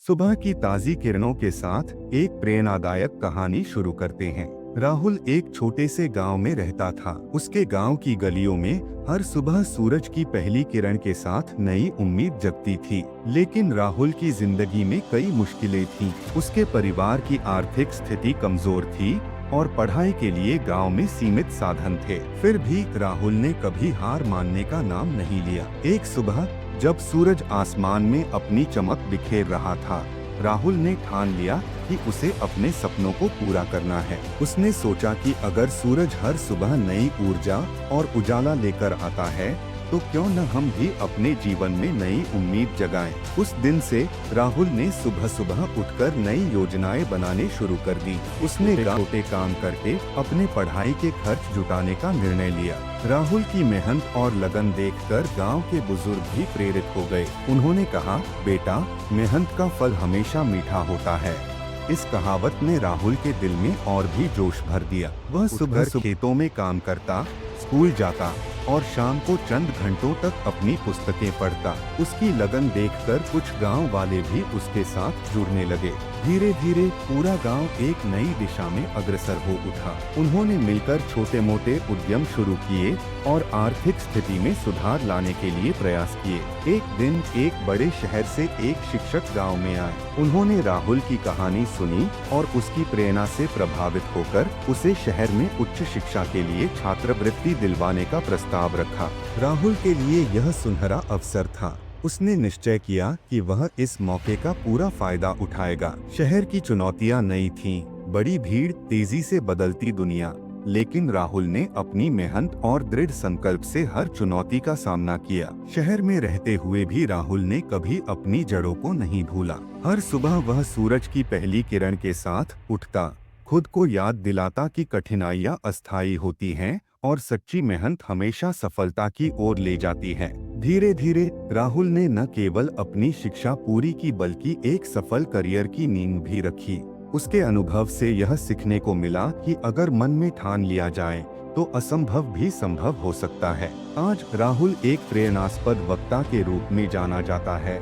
सुबह की ताजी किरणों के साथ एक प्रेरणादायक कहानी शुरू करते हैं। राहुल एक छोटे से गांव में रहता था। उसके गांव की गलियों में हर सुबह सूरज की पहली किरण के साथ नई उम्मीद जगती थी। लेकिन राहुल की जिंदगी में कई मुश्किलें थीं। उसके परिवार की आर्थिक स्थिति कमजोर थी और पढ़ाई के लिए गांव में सीमित साधन थे। फिर भी राहुल ने कभी हार मानने का नाम नहीं लिया। एक सुबह जब सूरज आसमान में अपनी चमक बिखेर रहा था, राहुल ने ठान लिया कि उसे अपने सपनों को पूरा करना है। उसने सोचा कि अगर सूरज हर सुबह नई ऊर्जा और उजाला लेकर आता है, तो क्यों न हम भी अपने जीवन में नई उम्मीद जगाएं। उस दिन से राहुल ने सुबह सुबह उठकर नई योजनाएं बनाने शुरू कर दी। उसने छोटे काम करके अपने पढ़ाई के खर्च जुटाने का निर्णय लिया। राहुल की मेहनत और लगन देखकर गांव के बुजुर्ग भी प्रेरित हो गए। उन्होंने कहा, बेटा, मेहनत का फल हमेशा मीठा होता है। इस कहावत ने राहुल के दिल में और भी जोश भर दिया। वह सुबह खेतों में काम करता, स्कूल जाता और शाम को चंद घंटों तक अपनी पुस्तकें पढ़ता। उसकी लगन देखकर कुछ गांव वाले भी उसके साथ जुड़ने लगे। धीरे धीरे पूरा गांव एक नई दिशा में अग्रसर हो उठा। उन्होंने मिलकर छोटे मोटे उद्यम शुरू किए और आर्थिक स्थिति में सुधार लाने के लिए प्रयास किए। एक दिन एक बड़े शहर से एक शिक्षक गांव में आए। उन्होंने राहुल की कहानी सुनी और उसकी प्रेरणा से प्रभावित होकर उसे शहर में उच्च शिक्षा के लिए छात्रवृत्ति दिलवाने का प्रस्ताव रखा। राहुल के लिए यह सुनहरा अवसर था। उसने निश्चय किया कि वह इस मौके का पूरा फायदा उठाएगा। शहर की चुनौतियां नई थीं, बड़ी भीड़, तेजी से बदलती दुनिया। लेकिन राहुल ने अपनी मेहनत और दृढ़ संकल्प से हर चुनौती का सामना किया। शहर में रहते हुए भी राहुल ने कभी अपनी जड़ों को नहीं भूला। हर सुबह वह सूरज की पहली किरण के साथ उठता, खुद को याद दिलाता कि कठिनाइयां अस्थायी होती हैं और सच्ची मेहनत हमेशा सफलता की ओर ले जाती है। धीरे धीरे राहुल ने न केवल अपनी शिक्षा पूरी की बल्कि एक सफल करियर की नींव भी रखी। उसके अनुभव से यह सीखने को मिला कि अगर मन में ठान लिया जाए तो असंभव भी संभव हो सकता है। आज राहुल एक प्रेरणास्पद वक्ता के रूप में जाना जाता है,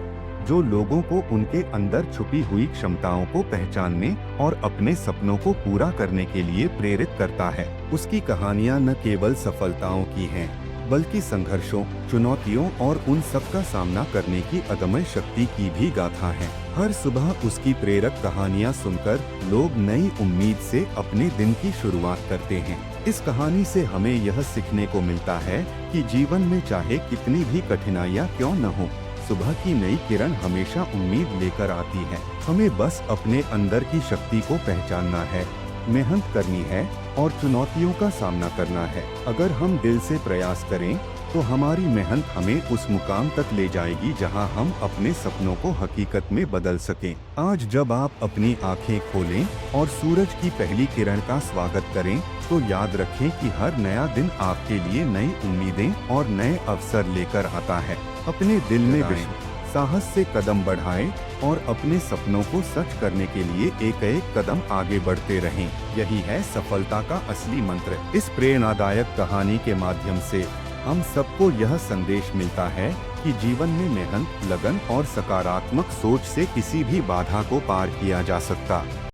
जो लोगों को उनके अंदर छुपी हुई क्षमताओं को पहचानने और अपने सपनों को पूरा करने के लिए प्रेरित करता है। उसकी कहानियां न केवल सफलताओं की हैं, बल्कि संघर्षों, चुनौतियों और उन सब का सामना करने की अदम्य शक्ति की भी गाथा है। हर सुबह उसकी प्रेरक कहानियां सुनकर लोग नई उम्मीद से अपने दिन की शुरुआत करते हैं। इस कहानी से हमें यह सीखने को मिलता है कि जीवन में चाहे कितनी भी कठिनाइयां क्यों न हो, सुबह की नई किरण हमेशा उम्मीद लेकर आती है। हमें बस अपने अंदर की शक्ति को पहचानना है, मेहनत करनी है और चुनौतियों का सामना करना है। अगर हम दिल से प्रयास करें तो हमारी मेहनत हमें उस मुकाम तक ले जाएगी जहां हम अपने सपनों को हकीकत में बदल सकें। आज जब आप अपनी आंखें खोलें और सूरज की पहली किरण का स्वागत करें, तो याद रखें कि हर नया दिन आपके लिए नई उम्मीदें और नए अवसर लेकर आता है। अपने दिल में विश्वास, साहस से कदम बढ़ाएं और अपने सपनों को सच करने के लिए एक एक कदम आगे बढ़ते रहें। यही है सफलता का असली मंत्र। इस प्रेरणादायक कहानी के माध्यम से हम सबको यह संदेश मिलता है कि जीवन में मेहनत, लगन और सकारात्मक सोच से किसी भी बाधा को पार किया जा सकता।